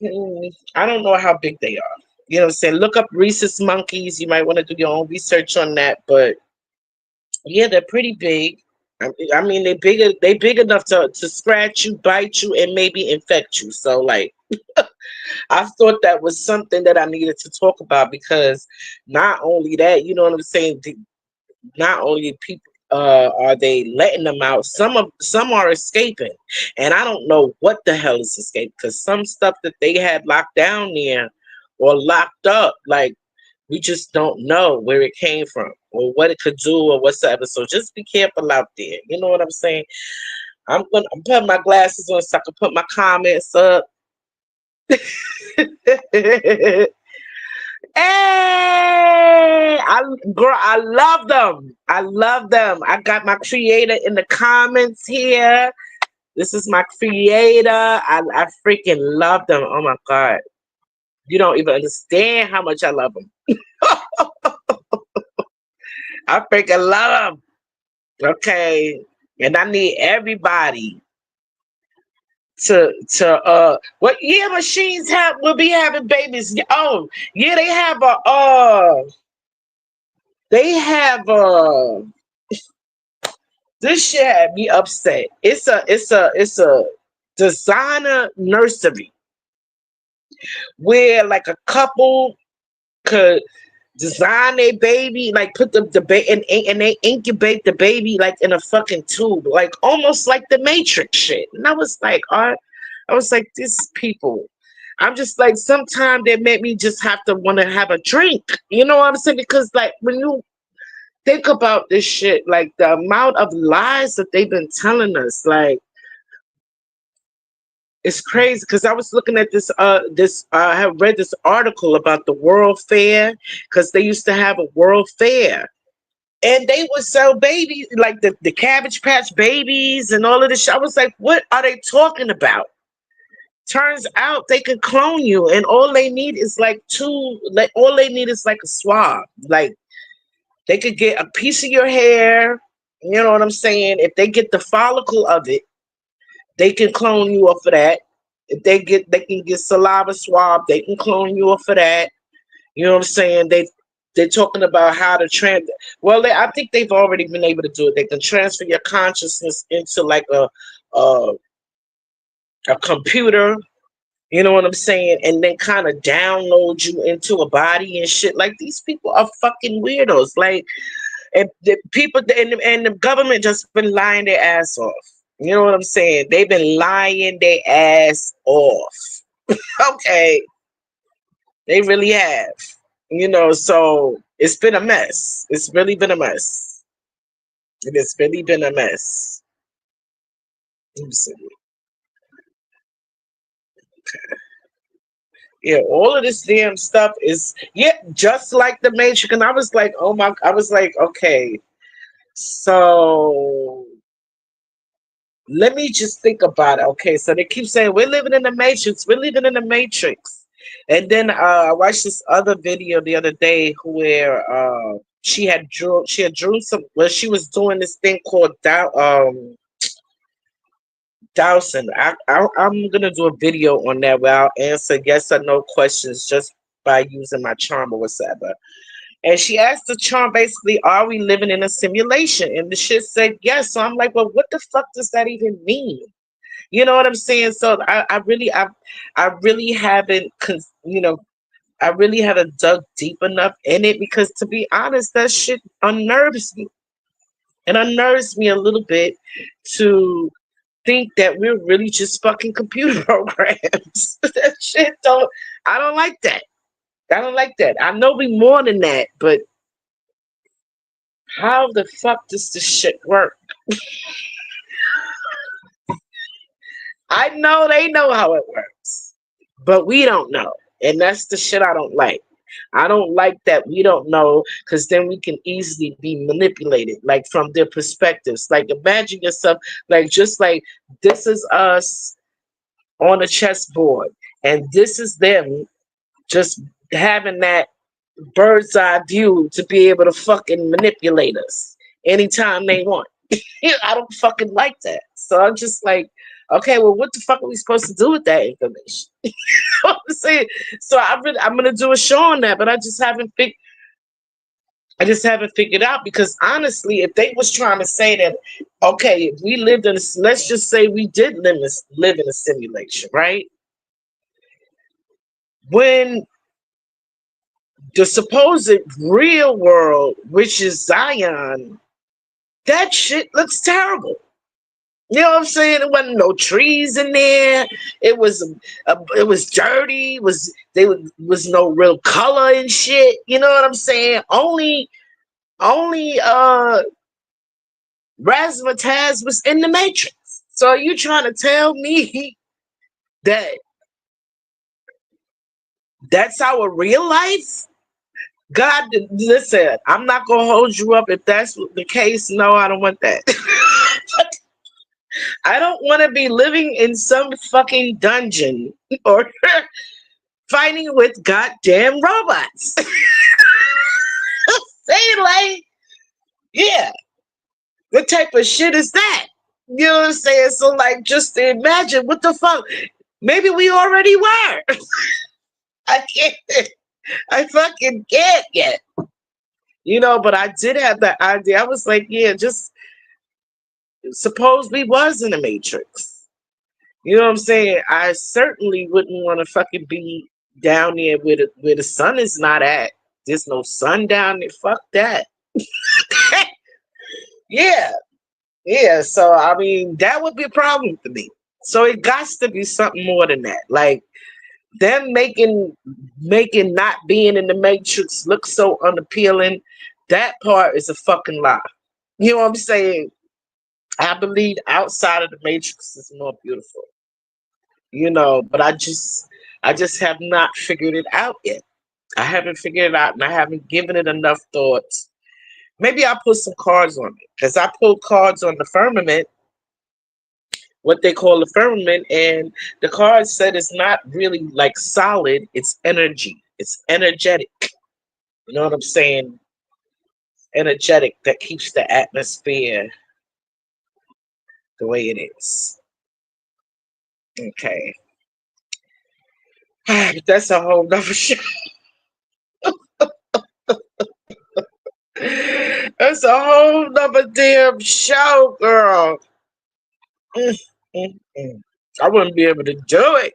I don't know how big they are. You know what I'm saying? Look up rhesus monkeys. You might want to do your own research on that. But yeah, they're pretty big. I mean, they big enough to scratch you, bite you, and maybe infect you. So like, I thought that was something that I needed to talk about, because not only that, you know what I'm saying? Not only people are they letting them out, some are escaping, and I don't know what the hell is escape, because some stuff that they had locked down there or locked up, like, we just don't know where it came from or what it could do or whatsoever. So just be careful out there. You know what I'm saying? I'm putting my glasses on so I can put my comments up. Hey, girl, I love them. I love them. I got my creator in the comments here. This is my creator. I freaking love them. Oh my god, you don't even understand how much I love them. I freaking love them. Okay, and I need everybody to what? Yeah, machines will be having babies. Oh yeah, they have this shit had me upset. It's a designer nursery where like a couple could design a baby, like put the baby and they incubate the baby like in a fucking tube, like almost like the Matrix shit. And I was like, these people. I'm just like, sometimes they make me just have to want to have a drink. You know what I'm saying? Because like when you think about this shit, like the amount of lies that they've been telling us, like it's crazy. Because I was looking at this I have read this article about the World Fair, because they used to have a World Fair. And they would sell babies, like the Cabbage Patch babies and all of this shit. I was like, what are they talking about? Turns out they could clone you, and all they need is like a swab. Like, they could get a piece of your hair, You know what I'm saying? If they get the follicle of it, they can clone you off of that. If they can get saliva swab, they can clone you off of that. You know what I'm saying? They're talking about how to Well, I think they've already been able to do it. They can transfer your consciousness into like a, a computer. You know what I'm saying? And then kind of download you into a body and shit. Like these people are fucking weirdos. Like, and the people and the government just been lying their ass off. You know what I'm saying? They've been lying their ass off. Okay, they really have. So it's been a mess. It's really been a mess. It has really been a mess. Let me see. Yeah, all of this damn stuff is just like the Matrix. And I was like, oh my, I was like, okay, so let me just think about it. Okay, so they keep saying we're living in the Matrix, we're living in the Matrix. And then I watched this other video the other day where she had drew some, well, she was doing this thing called Dowson. I'm gonna do a video on that where I'll answer yes or no questions just by using my charm or whatever. And she asked the charm basically, are we living in a simulation? And the shit said yes. So I'm like, well, what the fuck does that even mean? You know what I'm saying? So I really haven't, I really haven't dug deep enough in it because, to be honest, that shit unnerves me. It unnerves me a little bit to think that we're really just fucking computer programs. That shit don't. I don't like that. I don't like that. I know we more than that, but how the fuck does this shit work? I know they know how it works, but we don't know. And that's the shit I don't like. I don't like that we don't know because then we can easily be manipulated, like from their perspectives. Like, imagine yourself, like, just like this is us on a chessboard, and this is them just having that bird's eye view to be able to fucking manipulate us anytime they want. I don't fucking like that. So I'm just like, okay, well, what the fuck are we supposed to do with that information? You know what I'm saying? So I'm gonna do a show on that, but I just haven't figured out because honestly, if they was trying to say that, okay, if we lived in, let's just say we did live in a simulation, right? When the supposed real world, which is Zion, that shit looks terrible. You know what I'm saying? There wasn't no trees in there. It was dirty. Was no real color and shit. You know what I'm saying? Only Razzmatazz was in the Matrix. So are you trying to tell me that that's our real life? God, listen, I'm not gonna hold you up if that's the case. No, I don't want that. I don't want to be living in some fucking dungeon or fighting with goddamn robots. Say like, yeah, what type of shit is that? You know what I'm saying? So like, just imagine what the fuck. Maybe we already were. I can't. I fucking can't yet. But I did have that idea. I was like, yeah, just suppose we was in the Matrix. You know what I'm saying? I certainly wouldn't want to fucking be down there where the sun is not at. There's no sun down there. Fuck that. Yeah, yeah. So I mean, that would be a problem for me. So it got to be something more than that. Like them making not being in the Matrix look so unappealing. That part is a fucking lie. You know what I'm saying? I believe outside of the Matrix is more beautiful. But I just have not figured it out yet. I haven't figured it out, and I haven't given it enough thoughts. Maybe I'll put some cards on it because I pulled cards on the firmament, what they call the firmament, and the card said it's not really like solid, it's energy, it's energetic. You know what I'm saying? energetic that keeps the atmosphere the way it is. Okay. That's a whole nother show. That's a whole nother damn show, girl. Mm, mm, mm. I wouldn't be able to do it.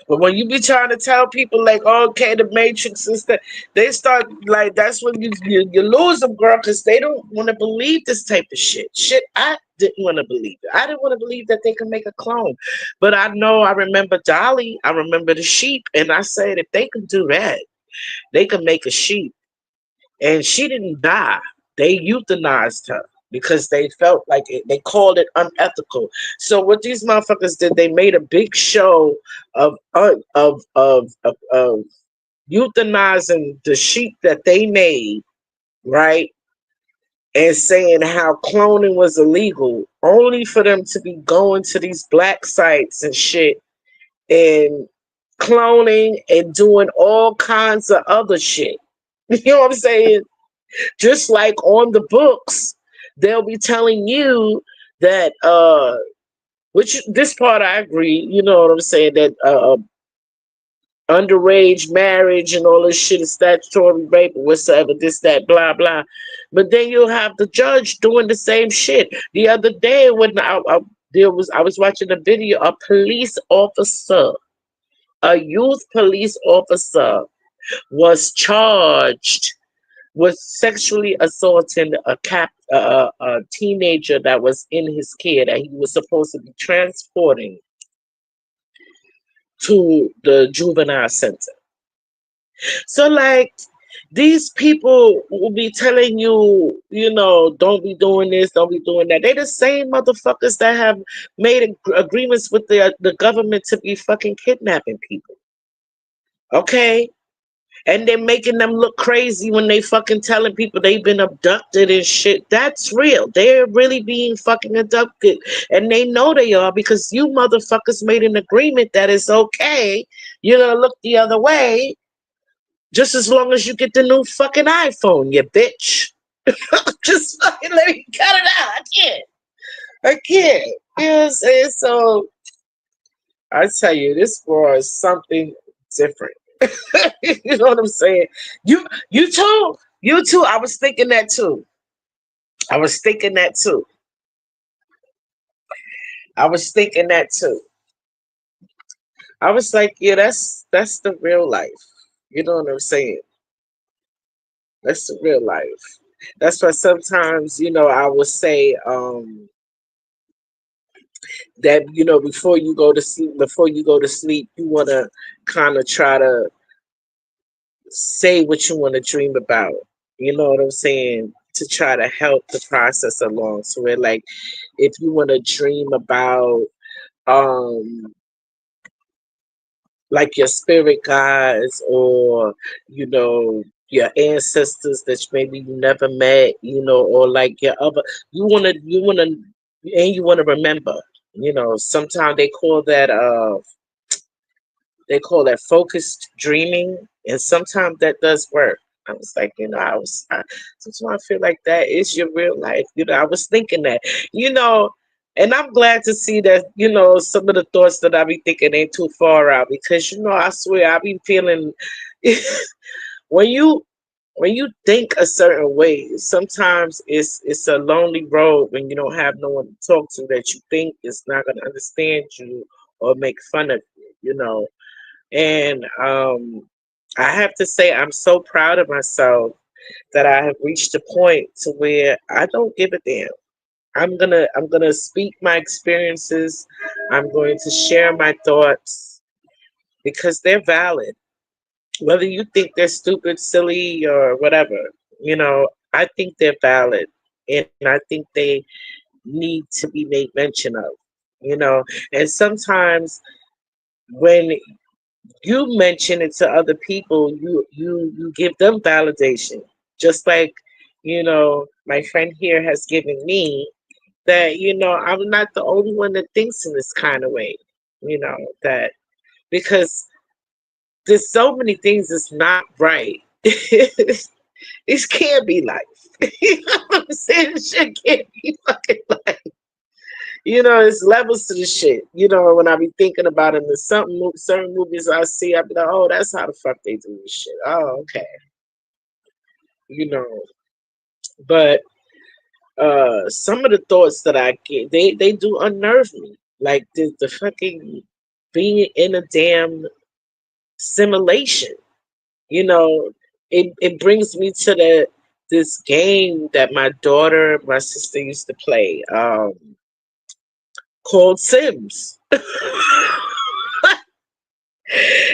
But when you be trying to tell people like, okay, the Matrix is that, they start like that's when you lose them, girl, because they don't want to believe this type of shit. Shit, I didn't want to believe it. I didn't want to believe that they could make a clone. But I know I remember Dolly. I remember the sheep, and I said if they could do that, they could make a sheep. And she didn't die. They euthanized her because they felt like they called it unethical. So what these motherfuckers did, they made a big show of euthanizing the sheep that they made, right? And saying how cloning was illegal, only for them to be going to these black sites and shit and cloning and doing all kinds of other shit. You know what I'm saying? Just like on the books, they'll be telling you that which this part I agree, you know what I'm saying, that underage marriage and all this shit is statutory rape or whatsoever, this, that, blah, blah. But then you'll have the judge doing the same shit. The other day when I was watching a video, a police officer, a youth police officer was charged was sexually assaulting a teenager that was in his care that he was supposed to be transporting to the juvenile center. So like these people will be telling you, you know, don't be doing this, don't be doing that. They the same motherfuckers that have made agreements with the government to be fucking kidnapping people. Okay, and they're making them look crazy when they fucking telling people they've been abducted and shit. That's real. They're really being fucking abducted. And they know they are because you motherfuckers made an agreement that it's okay. You're gonna look the other way just as long as you get the new fucking iPhone, you bitch. Just fucking let me cut it out. I can't. I can't. You know what I'm saying? So I tell you, this was something different. You know what I'm saying? You too. You too. I was thinking that too. I was thinking that too. I was thinking that too. I was like, yeah, that's the real life. You know what I'm saying? That's the real life. That's why sometimes, you know, I will say that, you know, before you go to sleep, you wanna kind of try to say what you want to dream about. You know what I'm saying? To try to help the process along. So we're like, if you want to dream about um like your spirit guides or you know your ancestors that maybe you never met, you know, or like your other you want to remember. You know, sometimes they call that focused dreaming, and sometimes that does work. I was like, you know, sometimes I feel like that is your real life. You know, I was thinking that, you know, and I'm glad to see that, you know, some of the thoughts that I be thinking ain't too far out because, you know, I swear I be feeling when you think a certain way, sometimes it's a lonely road when you don't have no one to talk to that you think is not gonna understand you or make fun of you, you know. And I have to say, I'm so proud of myself that I have reached a point to where I don't give a damn. I'm gonna speak my experiences. I'm going to share my thoughts because they're valid. Whether you think they're stupid, silly, or whatever, you know, I think they're valid, and I think they need to be made mention of. You know, and sometimes when you mention it to other people, you give them validation, just like you know my friend here has given me that you know I'm not the only one that thinks in this kind of way, you know, that because there's so many things that's not right. This can't be life. You know what I'm saying? This shit can't be fucking life. You know, it's levels to the shit. You know, when I be thinking about it, there's certain movies I see, I be like, oh, that's how the fuck they do this shit. Oh, okay. You know, but some of the thoughts that I get, they do unnerve me. Like the fucking being in a damn simulation. You know, it brings me to this game that my daughter, my sister used to play, called Sims.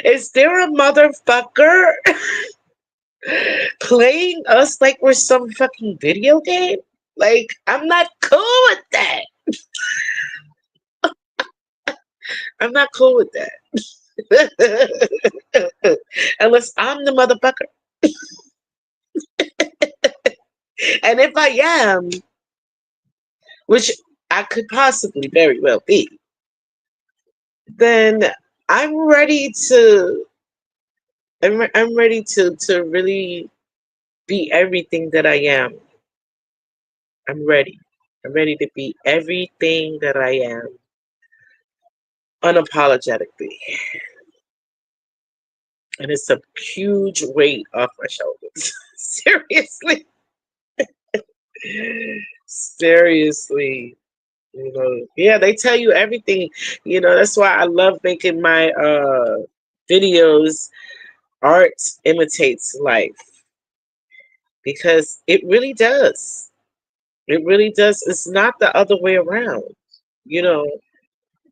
Is there a motherfucker playing us like we're some fucking video game? Like, I'm not cool with that. I'm not cool with that. Unless I'm the motherfucker. And if I am, which I could possibly very well be, then I'm ready to I'm ready to really be everything that I am. I'm ready. I'm ready to be everything that I am unapologetically. And it's a huge weight off my shoulders. Seriously. Seriously. You know, yeah, they tell you everything. You know, that's why I love making my videos. Art imitates life because it really does. It really does. It's not the other way around. You know,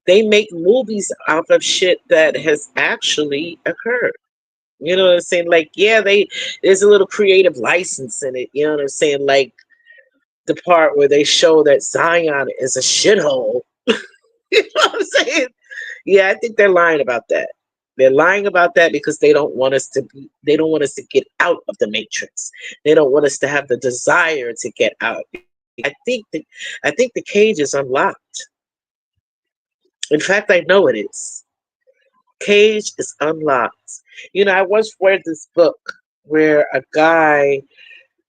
they make movies out of shit that has actually occurred. You know what I'm saying? Like, yeah, there's a little creative license in it. You know what I'm saying? Like the part where they show that Zion is a shithole. You know what I'm saying? Yeah, I think they're lying about that. They're lying about that because they don't want us to get out of the matrix. They don't want us to have the desire to get out. I think the cage is unlocked. In fact, I know it is. Cage is unlocked. You know, I once read this book where a guy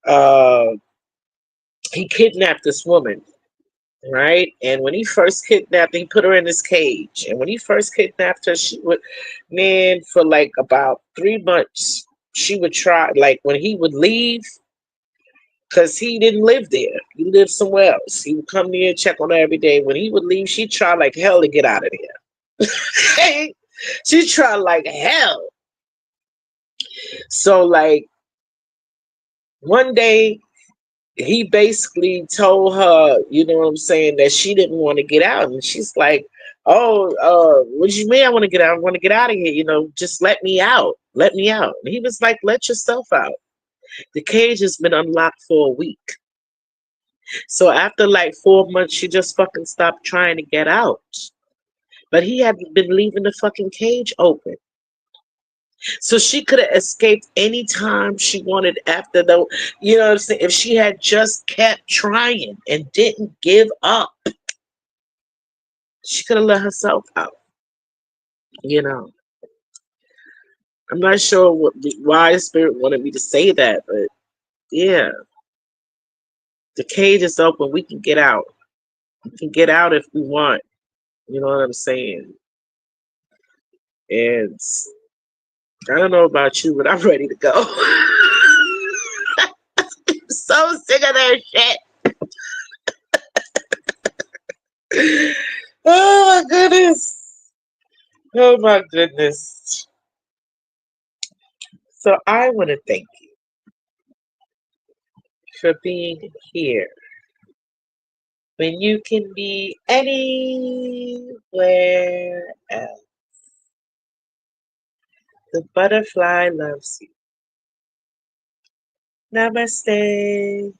uh he kidnapped this woman, right? And when he first kidnapped, he put her in this cage. And when he first kidnapped her, she would, man, for like about 3 months, she would try, like when he would leave, because he didn't live there. He lived somewhere else. He would come there, check on her every day. When he would leave, she'd try like hell to get out of there. She tried like hell. So like one day he basically told her, you know what I'm saying, that she didn't want to get out. And she's like, oh, what do you mean I want to get out? I want to get out of here. You know, just let me out. Let me out. And he was like, let yourself out. The cage has been unlocked for a week. So after like 4 months, she just fucking stopped trying to get out. But he had been leaving the fucking cage open. So she could have escaped anytime she wanted after the, you know what I'm saying? If she had just kept trying and didn't give up, she could have let herself out. You know, I'm not sure why Spirit wanted me to say that, but yeah, the cage is open. We can get out. We can get out if we want. You know what I'm saying? And I don't know about you, but I'm ready to go. I'm so sick of that shit. Oh my goodness. Oh my goodness. So I want to thank you for being here when you can be anywhere else. The butterfly loves you. Namaste.